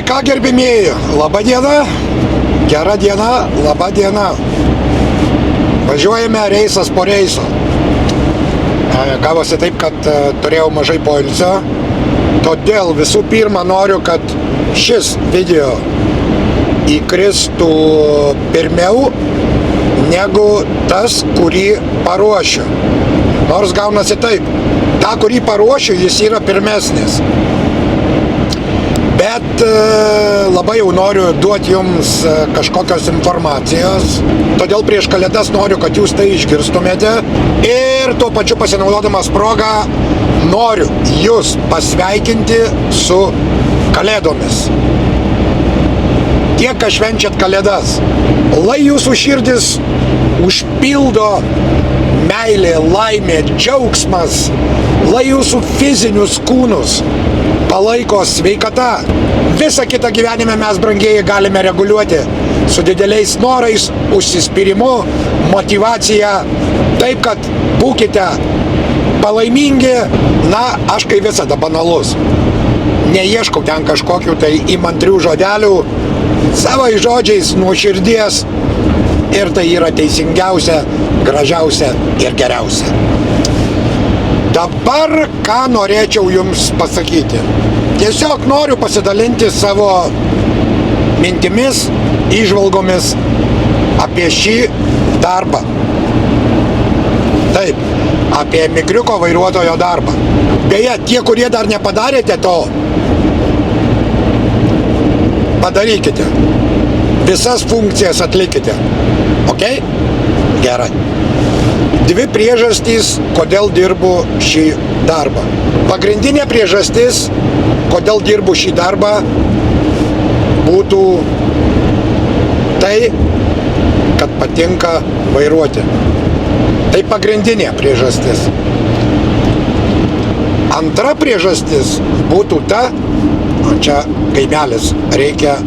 Tai ką, gerbimieji, laba diena, gera diena, laba diena. Važiuojame reisas po reiso. Gavosi taip, kad turėjau mažai poilsio, todėl visų pirma noriu, kad šis video įkristų pirmiau negu tas, kurį paruošiu. Nors gaunasi taip, tą, kurį paruošiu, jis yra pirmesnis. Bet labai jau noriu duoti jums kažkokios informacijos, todėl prieš Kalėdas noriu, kad jūs tai išgirstumėte ir tuo pačiu pasinaudodamas progą noriu jūs pasveikinti su Kalėdomis. Tie, kas švenčiat Kalėdas, lai jūsų širdis užpildo meilė, laimė, džiaugsmas, lai jūsų fizinius kūnus palaiko sveikata. Visą kitą gyvenime mes, brangieji, galime reguliuoti su dideliais norais, užsispyrimu, motyvacija, taip, kad būkite palaimingi. Na, aš kaip visada banalus. Neieškau ten kažkokių tai įmantrių žodelių, savai žodžiais, nuo širdies, ir tai yra teisingiausia, gražiausia ir geriausia. Dabar ką norėčiau jums pasakyti? Tiesiog noriu pasidalinti savo mintimis, įžvalgomis apie šį darbą. Taip, apie mikriuko vairuotojo darbą. Beje, tie, kurie dar nepadarėte to, padarykite. Visas funkcijas atlikite. Ok? Gerai. Dvi priežastys, kodėl dirbu šį darbą. Pagrindinė priežastis, kodėl dirbu šį darbą, būtų tai, kad patinka vairuoti. Tai pagrindinė priežastis. Antra priežastis būtų ta, čia kaimelis, reikia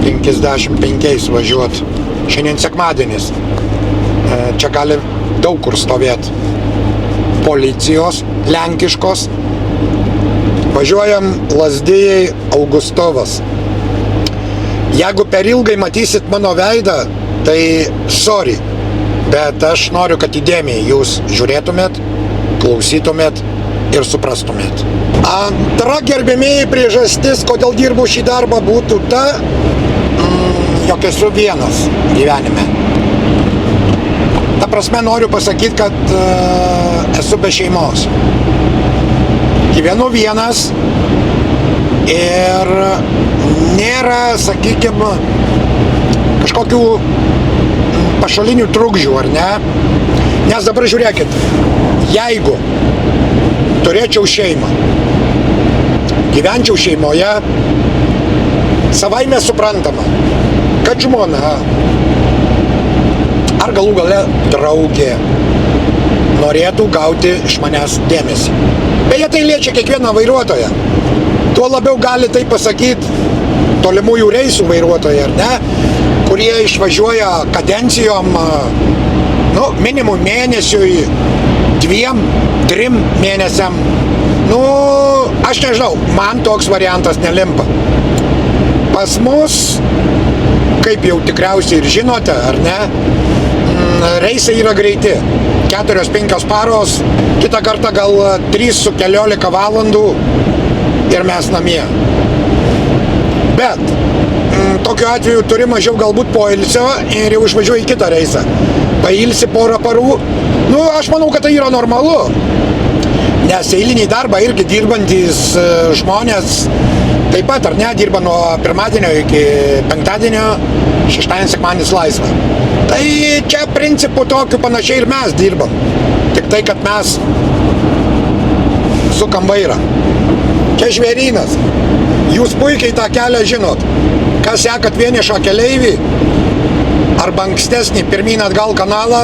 55 važiuoti. Šiandien sekmadienis. Čia gali daug kur stovėti policijos, lenkiškos. Važiuojam Lazdijai Augustovas. Jeigu per ilgai matysit mano veidą, tai sorry, bet aš noriu, kad įdėmiai jūs žiūrėtumėt, klausytumėt ir suprastumėt. Antra, gerbėmėjai, priežastis, kodėl dirbu šį darbą, būtų ta, jog esu vienas gyvenime. Ta prasme, noriu pasakyti, kad esu be šeimos. Gyvenu vienas ir nėra, sakykime, kažkokių pašalinių trukdžių, ar ne? Nes dabar žiūrėkit, jeigu turėčiau šeimą, gyvenčiau šeimoje, savaime suprantama, kad žmona ar galų gale draugė norėtų gauti iš manęs dėmesį. Beje, tai liečia kiekvieną vairuotoją. Tuo labiau gali tai pasakyti tolimųjų reisų vairuotojai, ar ne, kurie išvažiuoja kadencijom, minimum mėnesiui, 2-3 mėnesiam. Aš nežinau, man toks variantas nelimpa. Pas mus, kaip jau tikriausiai ir žinote, ar ne, reisai yra greiti. 4-5 paros, kitą kartą gal 3 su keliolika valandų ir mes namie. Bet tokiu atveju turi mažiau galbūt poilsio ir jau išvažiuoji į kitą reisą. Pailsi porą parų. Aš manau, kad tai yra normalu. Nes eilinį darbą irgi dirbantys žmonės taip pat, ar ne, dirba nuo pirmadienio iki penktadienio, šeštadienis, sekmadienis laisva. Tai čia principu tokiu panašiai ir mes dirbam. Tik tai, kad mes sukam vairą. Čia žvėrynas. Jūs puikiai tą kelią žinot. Kas sekat vienišą keleivį arba ankstesnį pirmyn atgal kanalą,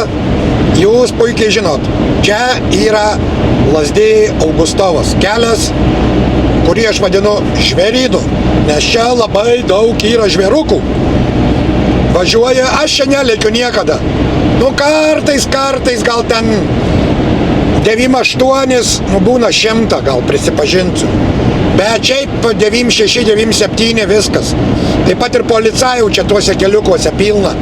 jūs puikiai žinot. Čia yra Lazdijai Augustovas kelias, kurį aš vadinu žvėrynu, nes čia labai daug yra žvėrukų. Važiuoja, aš čia nelėkiu niekada. Kartais gal ten 9-8, būna 100, gal prisipažinsiu. Bet šiaip 96-97 viskas. Taip pat ir policajų čia tuose keliukuose pilna.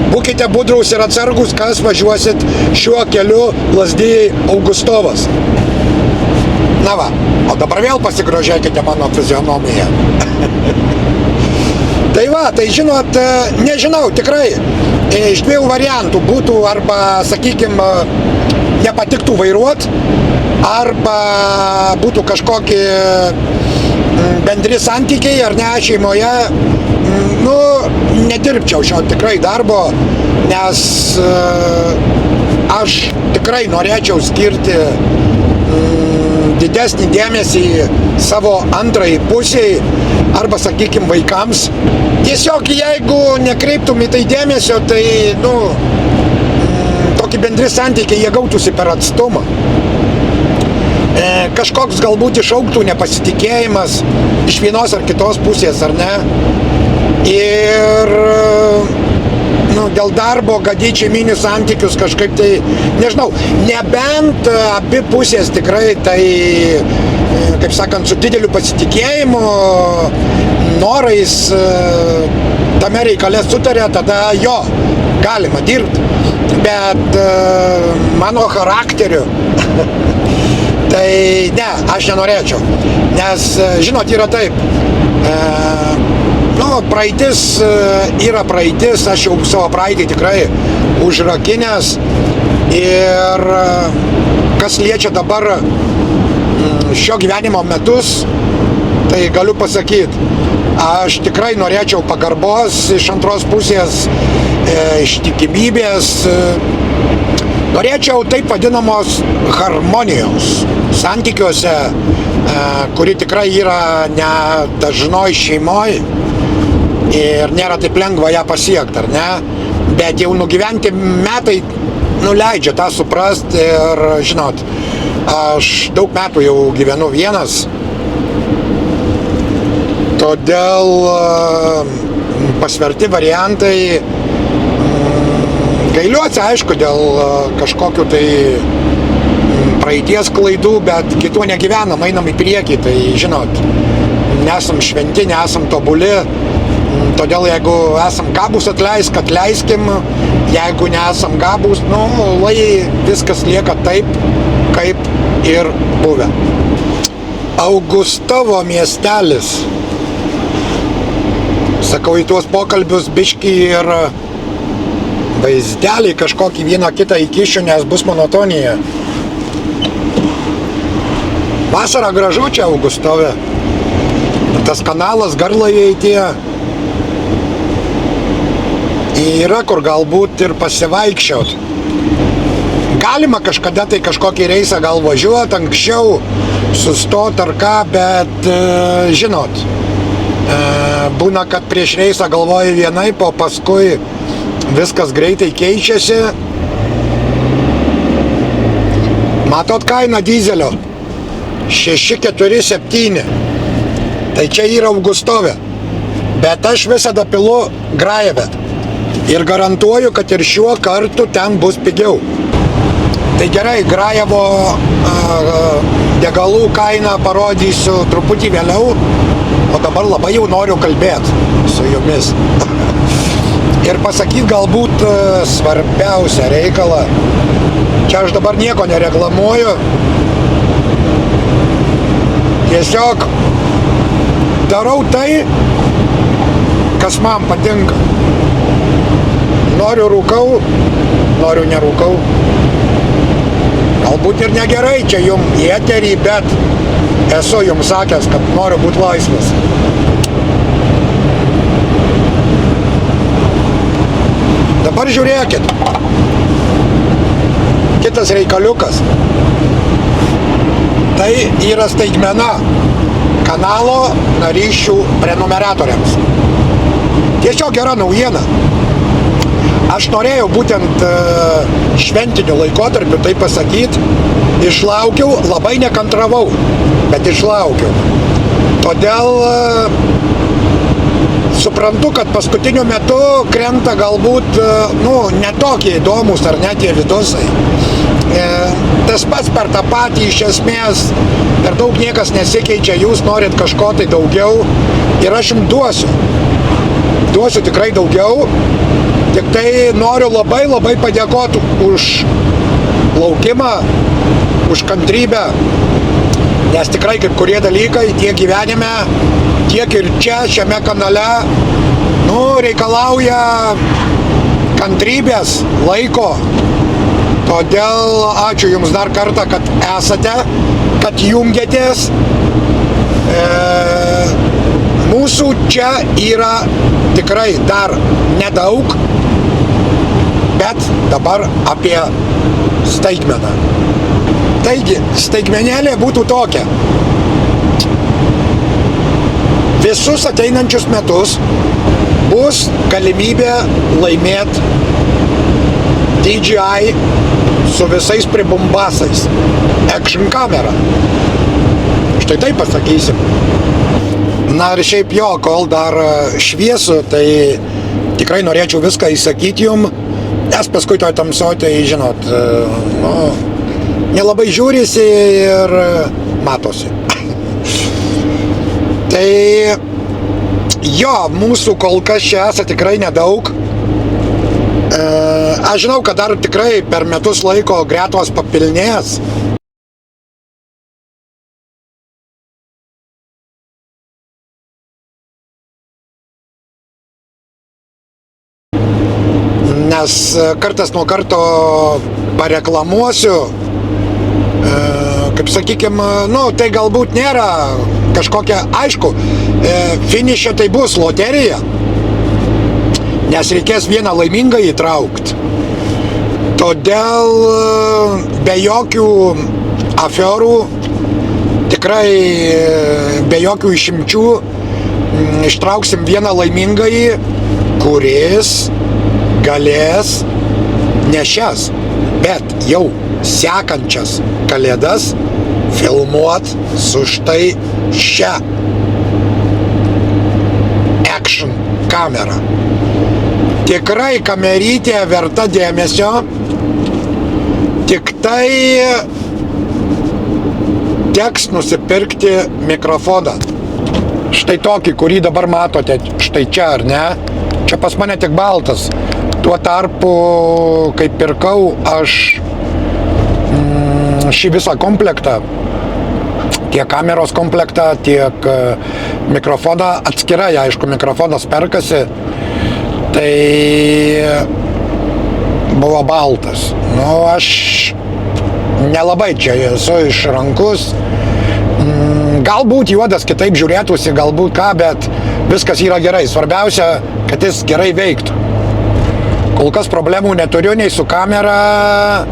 Būkite budrūs ir atsargus, kas važiuosit šiuo keliu Lazdijai Augustovas. Na va, o dabar vėl pasigrožėkite mano fizionomiją. Tai va, tai žinot, nežinau, tikrai, iš dviejų variantų būtų arba, sakykime, nepatiktų vairuot, arba būtų kažkokie bendri santykiai, ar ne, šeimoje, nu, nedirbčiau šio tikrai darbo, nes aš tikrai norėčiau skirti didesnį dėmesį savo antrai pusiai arba, sakykime, vaikams. Tiesiog jeigu nekreiptum į tai dėmesio, tai, nu, tokį bendri santykiai jie gautųsi per atstumą. Kažkoks galbūt išaugtų nepasitikėjimas iš vienos ar kitos pusės, ar ne. Ir nu, dėl darbo gadyti šeiminius santykius kažkaip tai, nežinau, nebent abi pusės tikrai tai, kaip sakant, su dideliu pasitikėjimu, norais tame reikale sutarė, tada jo, galima dirbti. Bet mano charakteriu, tai ne, aš nenorėčiau. Nes, žinot, yra taip, nu, praeitis yra praeitis, aš jau savo praeitį tikrai užrakinęs ir kas liečia dabar šio gyvenimo metus, tai galiu pasakyti, aš tikrai norėčiau pagarbos iš antros pusės, ištikimybės, norėčiau taip vadinamos harmonijos santykiuose, kuri tikrai yra ne dažnoj šeimoj, ir nėra taip lengva ją pasiekti, ar ne? Bet jau nugyventi metai nuleidžia tą suprasti ir, žinot, aš daug metų jau gyvenu vienas, todėl pasverti variantai, gailiuosi, aišku, dėl kažkokių tai praeities klaidų, bet kitų negyvenam, einam į priekį, tai, žinot, nesam šventi, nesam tobuli. Todėl jeigu esam gabūs atleiskim, jeigu nesam gabūs, nu, lai viskas lieka taip, kaip ir buvę. Augustovo miestelis. Sakau, į tuos pokalbius biškį ir vaizdelį kažkokį vieną kitą įkišiu, nes bus monotonija. Vasara gražu čia Augustove. Tas kanalas, garlaiviai tie. Yra kur galbūt ir pasivaikščiot. Galima kažkada tai kažkokį reisą gal važiuot, anksčiau sustot ar ką, bet žinot, būna, kad prieš reisą galvoji vienaip, o paskui viskas greitai keičiasi. Matot kainą dizelio? 647. Tai čia yra Augustove. Bet aš visada pilu Grajeve. Ir garantuoju, kad ir šiuo kartu ten bus pigiau. Tai gerai, Grajevo degalų kainą parodysiu truputį vėliau, o dabar labai jau noriu kalbėti su jumis. Ir pasakyti galbūt svarbiausią reikalą. Čia aš dabar nieko nereklamuoju. Tiesiog darau tai, kas man patinka. Noriu rūkau, noriu nerūkau. Galbūt ir negerai čia jum į eterį, bet esu jums sakęs, kad noriu būti laisvas. Dabar žiūrėkit. Kitas reikaliukas. Tai yra staigmena kanalo narysčių prenumeratoriams. Tiesiog gera naujiena. Aš norėjau būtent šventiniu laikotarpiu tai pasakyti, išlaukiau, labai nekantravau, bet išlaukiau. Todėl suprantu, kad paskutiniu metu krenta galbūt, nu, netokie įdomus ar net tie vidusai. Tas pats per tą patį iš esmės, per daug niekas nesikeičia, jūs norit kažko tai daugiau ir aš jums duosiu tikrai daugiau, tik tai noriu labai padėkoti už laukimą, už kantrybę, nes tikrai kaip kurie dalykai tiek gyvenime, tiek ir čia, šiame kanale, reikalauja kantrybės, laiko. Todėl ačiū jums dar kartą, kad esate, kad jungiatės. Mūsų čia yra tikrai dar nedaug, bet dabar apie staigmeną. Taigi, staigmenėlė būtų tokia. Visus ateinančius metus bus galimybė laimėti DJI su visais pribumbasais action kamera. Štai taip pasakysim. Na ir šiaip jo, kol dar šviesu, tai tikrai norėčiau viską įsakyti jum, nes paskui toj tamsoj, tai žinot, nelabai žiūrisi ir matosi. Tai jo, mūsų kol kas čia esą tikrai nedaug. Aš žinau, kad dar tikrai per metus laiko gretos papilnės. Nes kartas nuo karto pareklamuosiu, kaip sakykime, tai galbūt nėra kažkokia, aišku, finiše tai bus loterija, nes reikės vieną laimingą įtraukti. Todėl be jokių aferų, tikrai be jokių išimčių ištrauksim vieną laimingąjį, kuris galės ne šias, bet jau sekančias kalėdas filmuot su štai šia action kamera. Tikrai kamerytė verta dėmesio, tik tai teks nusipirkti mikrofoną. Štai tokį, kurį dabar matote, štai čia, ar ne? Čia pas mane tik baltas. Tuo tarpu, kai pirkau aš šį visą komplektą, tiek kameros komplektą, tiek mikrofoną atskirai, aišku, mikrofonas perkasi, tai buvo baltas. Aš nelabai čia esu išrankus. Galbūt juodas kitaip žiūrėtųsi, galbūt ką, bet viskas yra gerai. Svarbiausia, kad jis gerai veiktų. Kol kas problemų neturiu nei su kamera,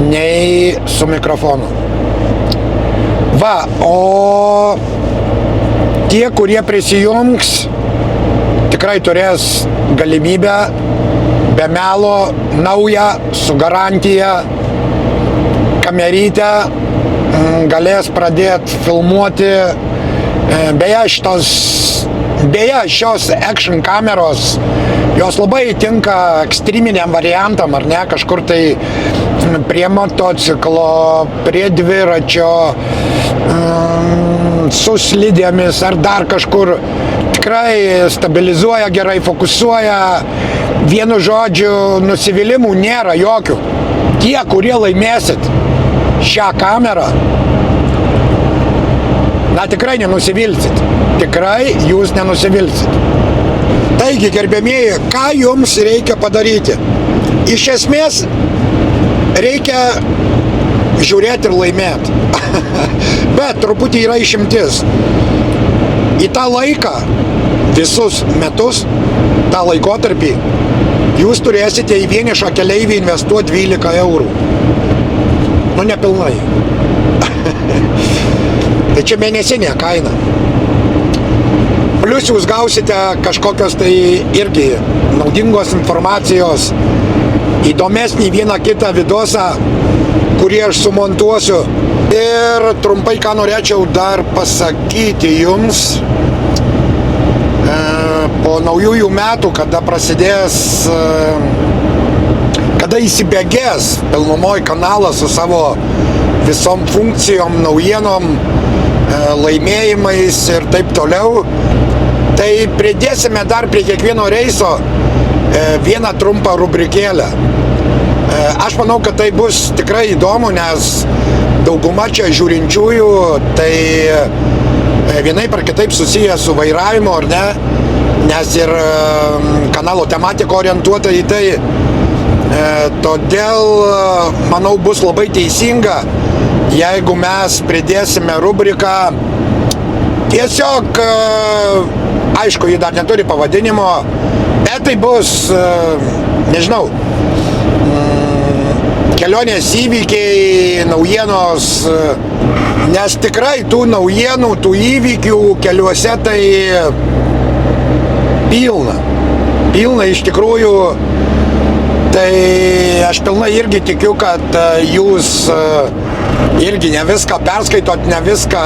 nei su mikrofonu. O tie, kurie prisijungs, tikrai turės galimybę be melo naują su garantija kamerytę, galės pradėti filmuoti. Beje, šios action kameros, jos labai tinka ekstreminiam variantam, ar ne, kažkur tai prie motociklo, prie dviračio, su slidėmis ar dar kažkur. Tikrai stabilizuoja gerai, fokusuoja. Vienu žodžiu, nusivylimų nėra jokių. Tie, kurie laimėsit šią kamerą, tikrai nenusivilsit. Tikrai jūs nenusivilsit. Taigi, gerbėmieji, ką jums reikia padaryti? Iš esmės, reikia žiūrėti ir laimėti. Bet truputį yra išimtis. Į tą laiką, visus metus, tą laikotarpį, jūs turėsite į vienišą keleivį investuoti 12 eurų. Nepilnai. Tai čia mėnesinė kaina. Plius jūs gausite kažkokios tai irgi naudingos informacijos, įdomesnį vieną kitą vidosą, kurį aš sumontuosiu. Ir trumpai, ką norėčiau dar pasakyti jums, po naujųjų metų, kada kada įsibėgės pilnumoj kanalas su savo visom funkcijom, naujienom, laimėjimais ir taip toliau, tai pridėsime dar prie kiekvieno reiso vieną trumpą rubrikėlę. Aš manau, kad tai bus tikrai įdomu, nes dauguma čia žiūrinčiųjų tai vienaip ar kitaip susiję su vairavimu, ar ne, nes ir kanalo tematika orientuota į tai. Todėl, manau, bus labai teisinga, jeigu mes pridėsime rubriką tiesiog, aišku, ji dar neturi pavadinimo, bet tai bus, nežinau, kelionės įvykiai, naujienos, nes tikrai tų naujienų, tų įvykių keliuose tai pilna iš tikrųjų. Tai aš pilnai irgi tikiu, kad jūs irgi ne viską perskaitot, ne viską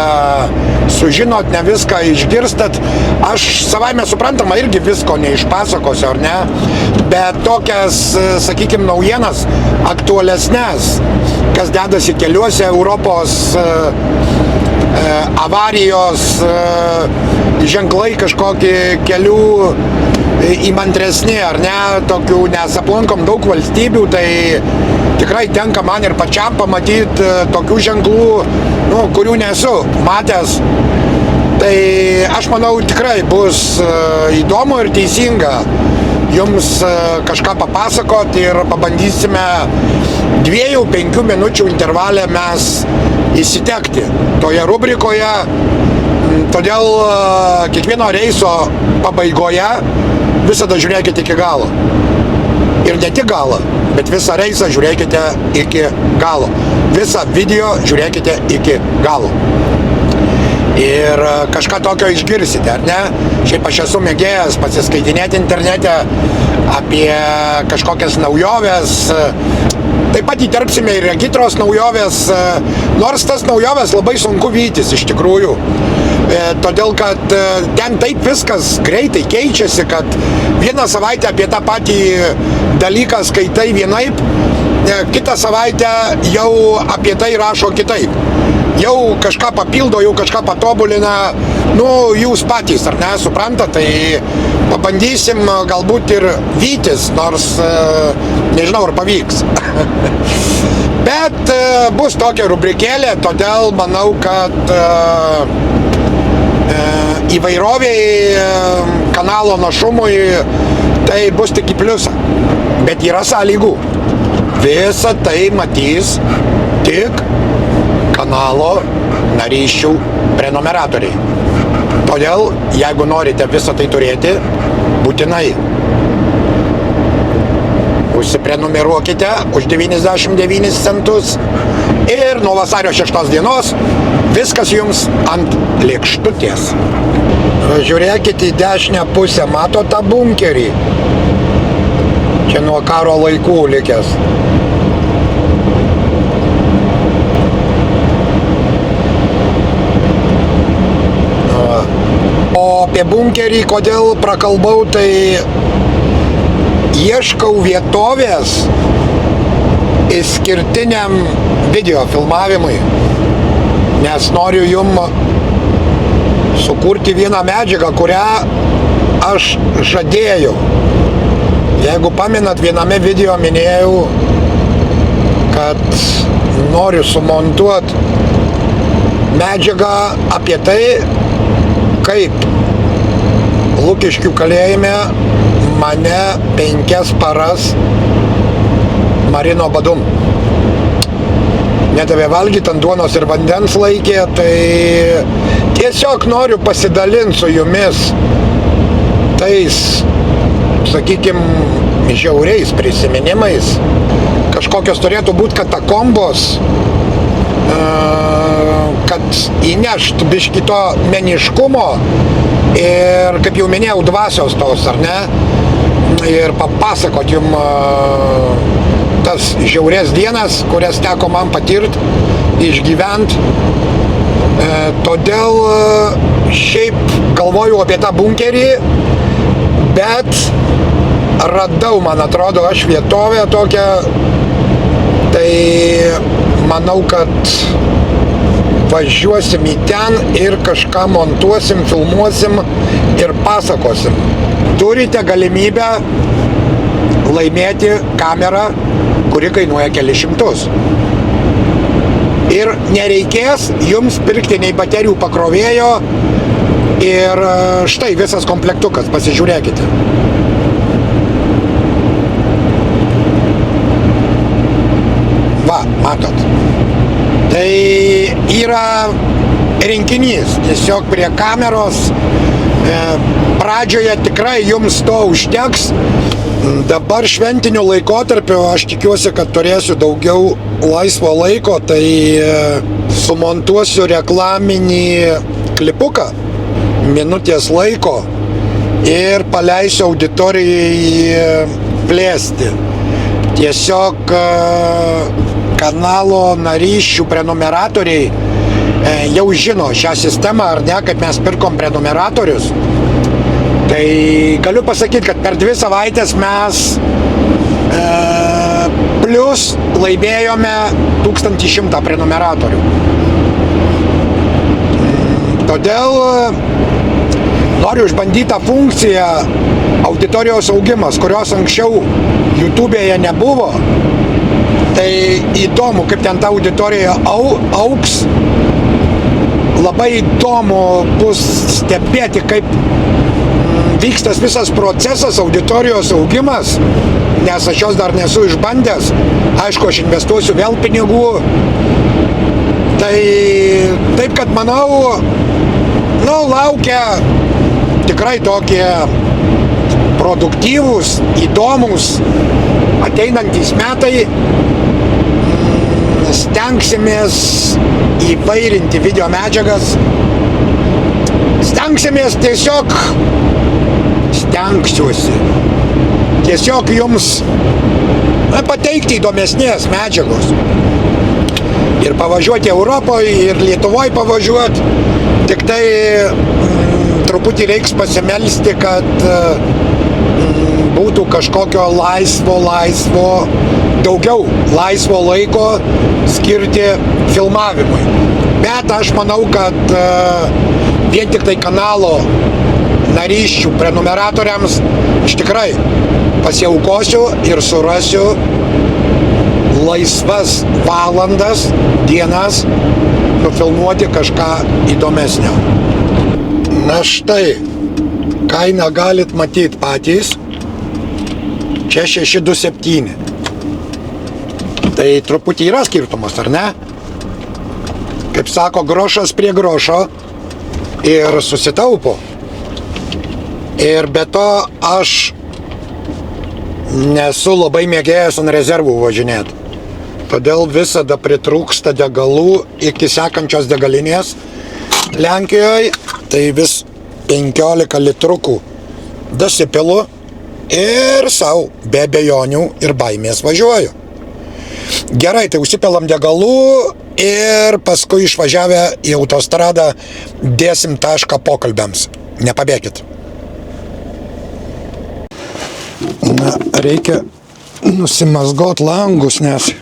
sužinot, ne viską išgirstat. Aš savaime suprantama irgi visko neišpasakosiu, ar ne? Bet tokias, sakykime, naujienas aktualesnės, kas dedasi keliuose, Europos avarijos, ženklai kažkokie kelių įmantresni, ar ne, tokių, nes aplankom daug valstybių, tai tikrai tenka man ir pačiam pamatyti tokių ženklų, kurių nesu matęs. Tai aš manau, tikrai bus įdomu ir teisinga jums kažką papasakoti ir pabandysime 2-5 minučių intervalę mes įsitekti toje rubrikoje. Todėl kiekvieno reiso pabaigoje visada žiūrėkite iki galo. Ir ne tik galą, bet visą reisą žiūrėkite iki galo. Visą video žiūrėkite iki galo. Ir kažką tokio išgirsite, ar ne? Šiaip aš esu mėgėjęs pasiskaitinėti internete apie kažkokias naujoves. Taip pat įterpsime ir regitros naujoves, nors tas naujoves labai sunku vytis iš tikrųjų. Todėl, kad ten taip viskas greitai keičiasi, kad vieną savaitę apie tą patį dalyką skaitai vienaip, kitą savaitę jau apie tai rašo kitaip. Jau kažką papildo, jau kažką patobulina, jūs patys, ar ne, suprantat, tai pabandysim galbūt ir vytis, nors nežinau, ar pavyks. Bet bus tokia rubrikėlė, todėl manau, kad įvairoviai, kanalo našumui tai bus tik į pliusą. Bet yra sąlygų. Visą tai matys tik kanalo narysčių prenumeratoriai. Todėl, jeigu norite visą tai turėti, būtinai užsiprenumeruokite už 99 centus ir nuo vasario 6 dienos viskas jums ant lėkštutės. Žiūrėkite į dešinę pusę, mato tą bunkerį? Čia nuo karo laikų likęs. O apie bunkerį, kodėl prakalbau, tai ieškau vietovės išskirtiniam video filmavimui, nes noriu jum sukurti vieną medžiagą, kurią aš žadėjau. Jeigu pamenat, viename video minėjau, kad noriu sumontuoti medžiagą apie tai, kaip Lukiškių kalėjime mane 5 paras marino badum. Nedavė valgyti, ant duonos ir vandens laikė, tai tiesiog noriu pasidalinti su jumis tais, sakykime, žiauriais prisiminimais. Kažkokios turėtų būti katakombos, kad įnešt biškį to meniškumo ir, kaip jau minėjau, dvasios tos, ar ne? Ir papasakot jum tas žiaurės dienas, kurias teko man patirti, išgyvent. Todėl šiaip galvoju apie tą bunkerį, bet radau, man atrodo, aš vietovę tokią, tai manau, kad važiuosim į ten ir kažką montuosim, filmuosim ir pasakosim. Turite galimybę laimėti kamerą, kuri kainuoja kelis šimtus. Ir nereikės jums pirkti nei baterijų pakrovėjo ir štai visas komplektukas, pasižiūrėkite. Va, matot. Tai yra rinkinys, tiesiog prie kameros. Pradžioje tikrai jums to užteks. Dabar šventiniu laikotarpiu aš tikiuosi, kad turėsiu daugiau laisvo laiko, tai sumontuosiu reklaminį klipuką minutės laiko ir paleisiu auditorijai plėsti. Tiesiog kanalo narysčių prenumeratoriai jau žino šią sistemą, ar ne, kaip mes pirkom prenumeratorius. Tai galiu pasakyti, kad per 2 savaitės mes plus laimėjome 1100 prenumeratorių. Todėl noriu išbandyti tą funkciją auditorijos augimas, kurios anksčiau YouTube'e nebuvo. Tai įdomu, kaip ten ta auditorija augs. Labai įdomu bus stebėti, kaip vyksta visas procesas, auditorijos augimas, nes aš jos dar nesu išbandęs. Aišku, aš investuosiu vėl pinigų. Tai taip, kad manau, laukia tikrai tokie produktyvūs, įdomus ateinantys metai. Stengsimės įvairinti video medžiagas. Stengsiuosi tiesiog jums pateikti įdomesnės medžiagos. Ir pavažiuoti Europoje, ir Lietuvoje pavažiuoti. Tik tai truputį reiks pasimelsti, kad būtų kažkokio daugiau laisvo laiko skirti filmavimui. Bet aš manau, kad vien tik tai kanalo narysčių prenumeratoriams aš tikrai pasiaukosiu ir surasiu laisvas valandas, dienas nufilmuoti kažką įdomesnio. Na štai, kainą galit matyti patys. Čia 627. Tai truputį yra skirtumas, ar ne? Kaip sako, grošas prie grošo ir susitaupo. Ir be to aš nesu labai mėgėjęs ant rezervų važinėti. Todėl visada pritrūksta degalų iki sekančios degalinės Lenkijoje. Tai vis 15 litrukų dasipilu ir savo be abejonių ir baimės važiuoju. Gerai, tai užsipilam degalų ir paskui išvažiavę į autostradą dėsim tašką pokalbiams. Nepabėkit. Na, reikia nusimazgot langus, nes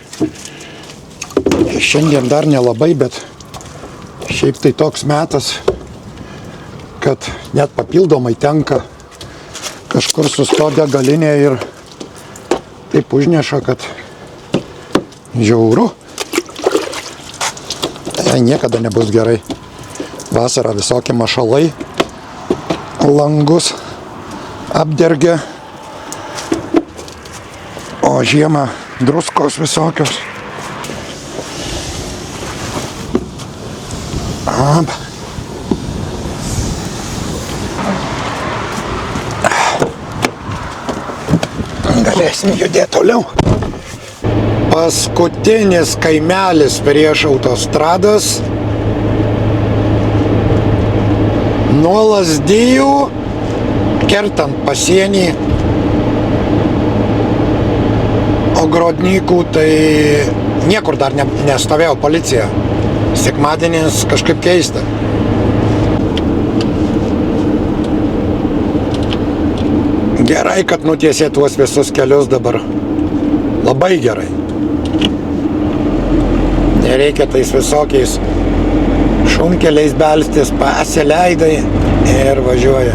šiandien dar nelabai, bet šiaip tai toks metas, kad net papildomai tenka kažkur sustoti degalinė ir taip užneša, kad žiauru. Niekada nebus gerai. Vasarą visokie mašalai langus apdergia, o žiemą druskos visokios. Galėsim judėti toliau. Paskutinis kaimelis prieš autostradas. Nuo Lazdijų, kertant pasienį Ogrodnikų, tai niekur dar nestovėjo policija. Sekmadienis kažkaip keista. Gerai, kad nutiesė tuos visus kelius dabar. Labai gerai. Nereikia tais visokiais šunkeliais belstis, pasileidai ir važiuoja.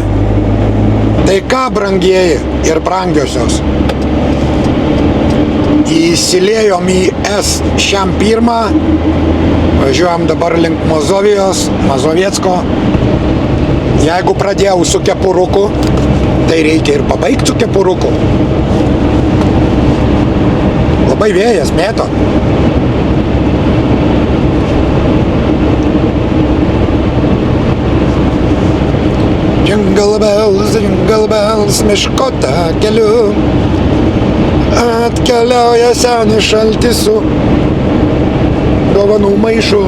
Tai ką, brangieji ir brangiosios? Įsiliejom į S1, važiuojam dabar link Mazovijos, Mazoviecko. Jeigu pradėjau su kepuruku, tai reikia ir pabaigti su kepuruku. Labai vėjas mėto. Jingle bells, miško takeliu atkeliauja senis šaltis su dovanų maišu.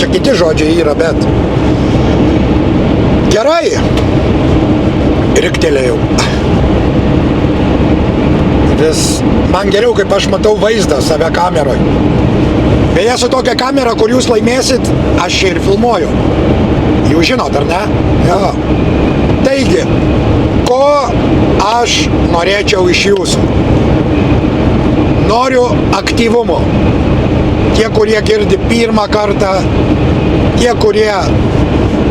Čia kiti žodžiai yra, bet gerai. Riktelėjau. Vis man geriau, kaip aš matau vaizdą save kameroj. Beje, su tokia kamera, kur jūs laimėsit, aš čia ir filmuoju. Jūs žinot, ar ne? Jo. Taigi, ko aš norėčiau iš jūsų? Noriu aktyvumo. Tie, kurie girdi pirmą kartą, tie, kurie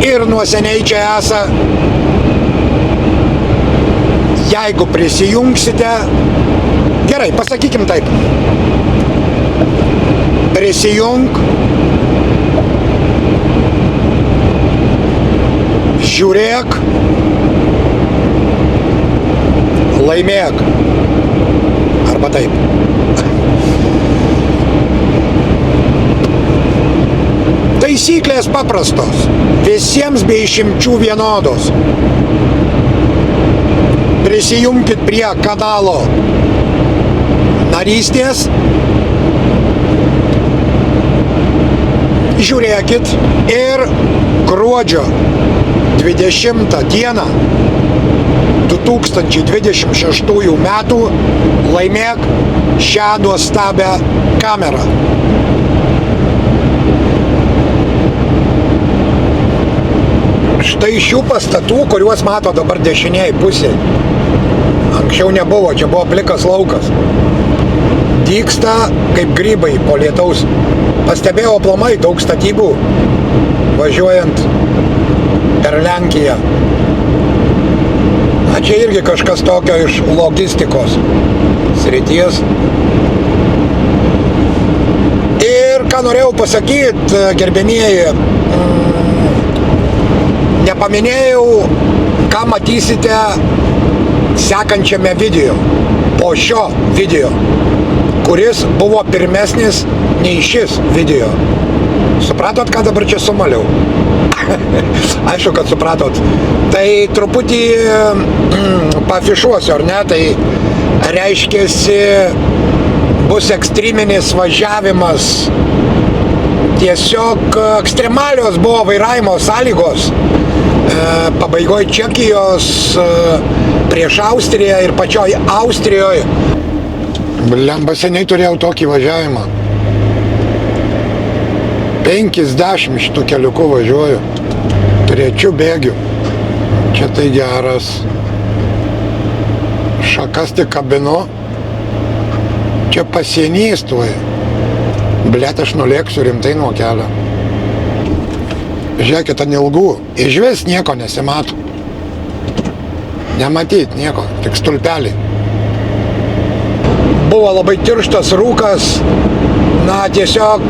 ir nuo seniai čia esą. Jeigu prisijungsite, gerai, pasakykim taip. Prisijung, žiūrėk, laimėk. Arba taip. Taisyklės paprastos. Visiems be išimčių vienodos. Prisijungkit prie kanalo narystės. Žiūrėkit ir gruodžio 20 dieną 2026 metų laimėk šią nuostabią kamerą. Štai šių pastatų, kuriuos mato dabar dešiniai pusėje. Anksčiau nebuvo, čia buvo plikas laukas. Dygsta kaip grybai po lietaus. Pastebėjau aplamai daug statybų važiuojant per Lenkiją. Na, čia irgi kažkas tokio iš logistikos srities. Ir ką norėjau pasakyti, gerbėmieji, nepaminėjau, ką matysite sekančiame video, po šio video, kuris buvo pirmesnis nei šis video. Supratot, ką dabar čia sumaliau? Aišku, kad supratot. Tai truputį pafišuosiu, ar ne? Tai reiškiasi, bus ekstreminis važiavimas. Tiesiog ekstremalios buvo vairavimo sąlygos. Pabaigoj Čekijos, prieš Austriją ir pačioj Austrijoje. Blemba, seniai turėjau tokį važiavimą. 50 šitų keliukų važiuoju. Trečių bėgių. Čia tai geras. Šakas tik kabinu. Čia pasienys tuoj. Blet, aš nulėksiu rimtai nuo kelio. Žiūrėkit, ant ilgų. Išvis nieko nesimato. Nematyt nieko, tik stulpelį. Buvo labai tirštas rūkas. Na, tiesiog,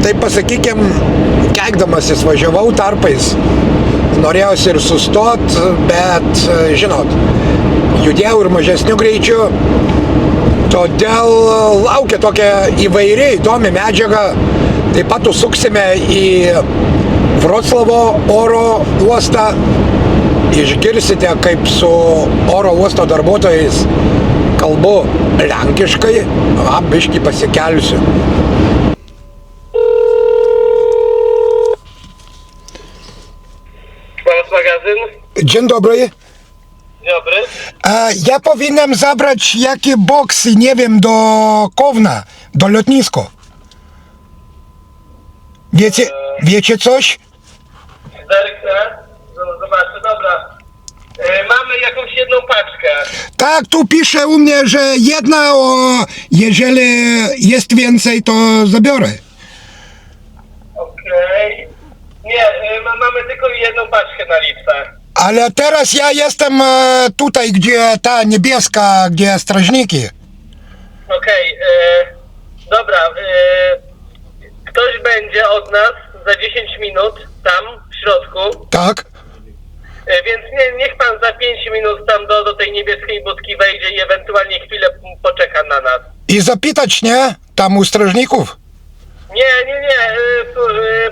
taip pasakykim, keikdamasis važiavau tarpais. Norėjosi ir sustot, bet, žinot, judėjau ir mažesniu greičiu. Todėl laukia tokia įvairiai įdomi medžiaga. Taip pat užsuksime į Vroclavo oro uostą. Išgirsite, kaip su oro uosto darbuotojais kalbu lenkiškai. Biškį pasikelsiu. Dzień dobry. Dobry. Ja powinienem zabrać jakie boksy, nie wiem, do Kowna, do lotnisko. Wiecie coś? Zerknę. Zobaczę, dobra. Tak, tu pisze u mnie, że jedna, jeżeli jest więcej, to zabiorę. Okej. Nie, mamy tylko jedną paczkę na lipę. Ale teraz ja jestem tutaj, gdzie ta niebieska, gdzie strażniki. Okej, dobra, ktoś będzie od nas za 10 minut tam, w środku, Tak? więc niech pan za 5 minut tam do tej niebieskiej budki wejdzie i ewentualnie chwilę poczeka na nas. I zapytać, nie? Tam u strażników. Nie,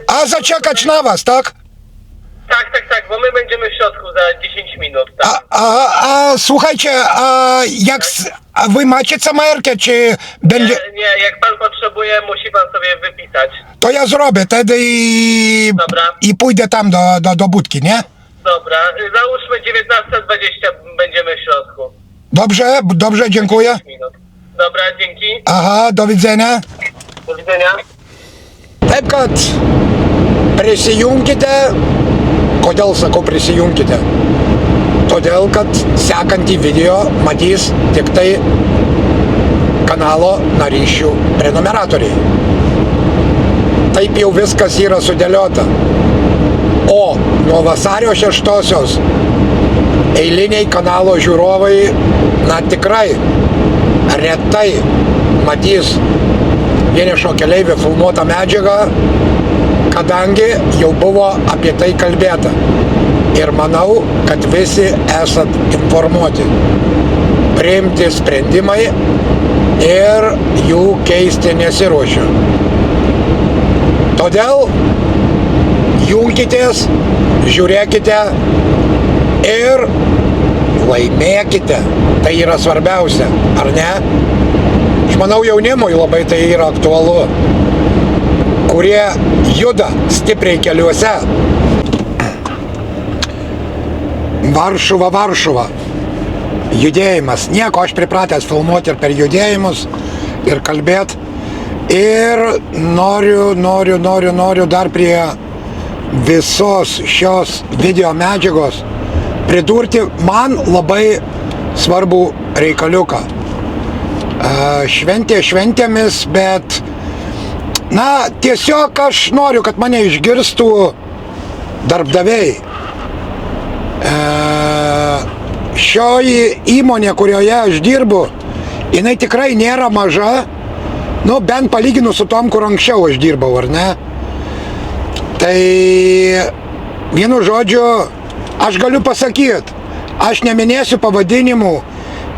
A zaczekać na was, tak? tak, bo my będziemy w środku za 10 minut, tak. A słuchajcie, a wy macie camerkę, czy będzie... Nie, jak pan potrzebuje, musi pan sobie wypisać. To ja zrobię wtedy Dobra. i pójdę tam do budki, nie? Dobra, załóżmy 19:20 będziemy w środku. Dobrze, dziękuję. 10 minut. Dobra, dzięki. Aha, do widzenia. Do widzenia. Taip kad prisijunkite. Kodėl sakau prisijunkite? Todėl, kad sekantį video matys tik tai kanalo narysčių prenumeratoriai. Taip jau viskas yra sudėliota. O nuo vasario 6-osios eiliniai kanalo žiūrovai, na tikrai, retai matys vienišo keleivio filmuotą medžiagą, kadangi jau buvo apie tai kalbėta. Ir manau, kad visi esat informuoti. Priimti sprendimai ir jų keisti nesiruošiu. Todėl junkitės, žiūrėkite ir laimėkite. Tai yra svarbiausia, ar ne? Aš manau, jaunimui labai tai yra aktualu, kurie juda stipriai keliuose. Varšuva. Judėjimas. Nieko, aš pripratęs filmuoti ir per judėjimus ir kalbėti. Ir noriu dar prie visos šios video medžiagos pridurti man labai svarbų reikaliuką. Šventė šventėmis, bet na, tiesiog aš noriu, kad mane išgirstų darbdaviai. Šioji įmonė, kurioje aš dirbu, jinai tikrai nėra maža, nu, bent palyginus su tom, kur anksčiau aš dirbau, ar ne? Tai vienu žodžiu, aš galiu pasakyti, aš neminėsiu pavadinimų,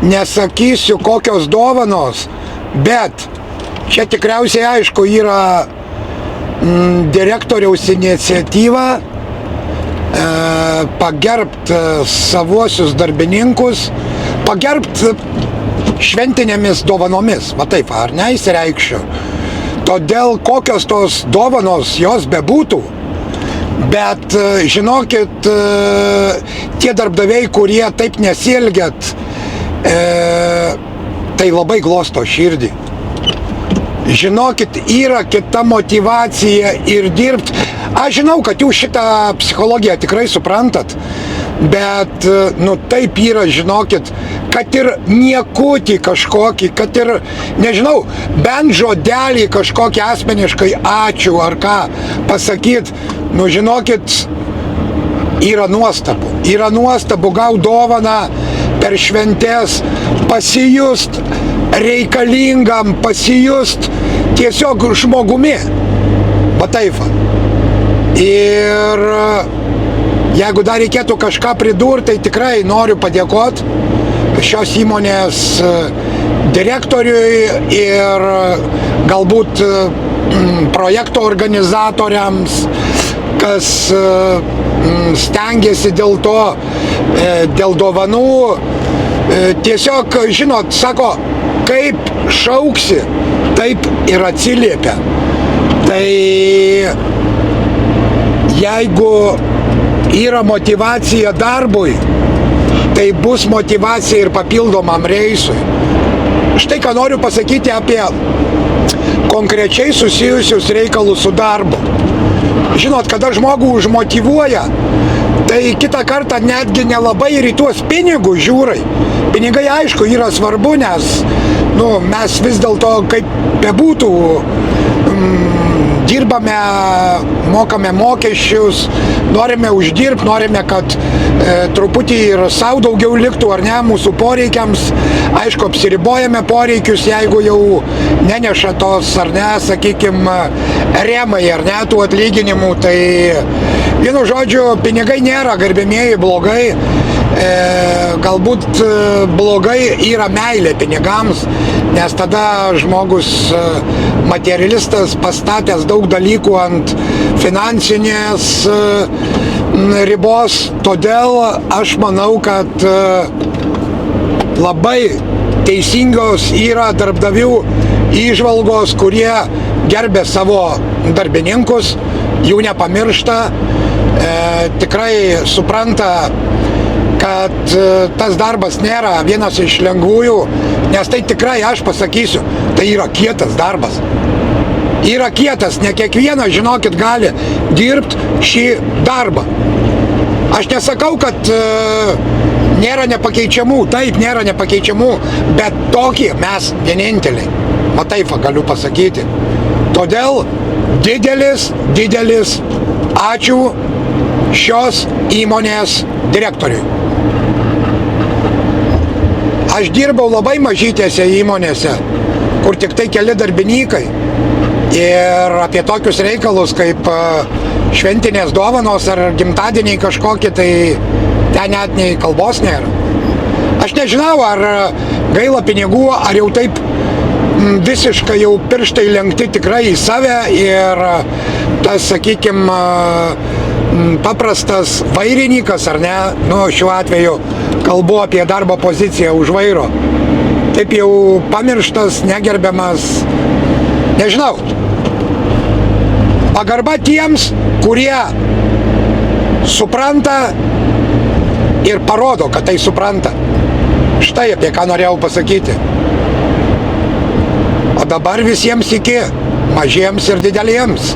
nesakysiu kokios dovanos, bet čia tikriausiai aišku yra direktoriaus iniciatyva pagerbt savuosius darbininkus, pagerbt šventinėmis dovanomis, va taip, ar ne, įsireikščiau. Todėl kokios tos dovanos jos bebūtų, bet žinokit, tie darbdaviai, kurie taip nesielgiat, tai labai glosto širdį. Žinokit, yra kita motyvacija ir dirbt. Aš žinau, kad jūs šitą psichologiją tikrai suprantat, bet, nu, taip yra, žinokit, kad ir niekutį kažkokį, kad ir, nežinau, bent žodelį kažkokį asmeniškai ačiū ar ką pasakyt, nu, žinokit, yra nuostabu. Yra nuostabu gaut dovaną per šventes, pasijust reikalingam, pasijust tiesiog žmogumi. Va taip. Ir jeigu dar reikėtų kažką pridurti, tai tikrai noriu padėkoti šios įmonės direktoriui ir galbūt projekto organizatoriams, kas stengiasi dėl to, dėl dovanų. Tiesiog, žinot, sako, kaip šauksi, taip ir atsiliepia. Tai jeigu yra motyvacija darbui, tai bus motyvacija ir papildomam reisui. Štai ką noriu pasakyti apie konkrečiai susijusius reikalus su darbu. Žinot, kada žmogų užmotyvuoja, Tai kitą kartą netgi nelabai ir į tuos pinigus žiūrai. Pinigai, aišku, yra svarbu, nes mes vis dėlto, kaip bebūtų, dirbame, mokame mokesčius, norime uždirbti, norime, kad truputį ir savo daugiau liktų, ar ne, mūsų poreikiams. Aišku, apsiribojame poreikius, jeigu jau neneša tos, ar ne, sakykime, remai, ar ne, tų atlyginimų. Tai, vienu žodžiu, pinigai nėra, garbėmieji, blogai. Galbūt blogai yra meilė pinigams, nes tada žmogus materialistas pastatęs daug dalykų ant finansinės ribos. Todėl aš manau, kad labai teisingos yra darbdavių įžvalgos, kurie gerbė savo darbininkus, jų nepamiršta, tikrai supranta, kad tas darbas nėra vienas iš lengvųjų, nes tai tikrai, aš pasakysiu, tai yra kietas darbas. Yra kietas, ne kiekvienas, žinokit, gali dirbti šį darbą. Aš nesakau, kad nėra nepakeičiamų, taip, nėra nepakeičiamų, bet tokie mes vieninteliai. Matai, galiu pasakyti. Todėl didelis ačiū šios įmonės direktoriui. Aš dirbau labai mažytėse įmonėse, kur tik tai keli darbininkai. Ir apie tokius reikalus kaip šventinės dovanos ar gimtadieniai kažkokie, tai ten net nei kalbos nėra. Aš nežinau, ar gaila pinigų, ar jau taip visiškai jau pirštai lenkti tikrai į save ir tas, sakykime, paprastas vairininkas, ar ne, šiuo atveju kalbu apie darbo poziciją už vairo, taip jau pamirštas, negerbiamas, nežinau. Pagarba tiems, kurie supranta ir parodo, kad tai supranta. Štai apie ką norėjau pasakyti. O dabar visiems iki, mažiems ir dideliems.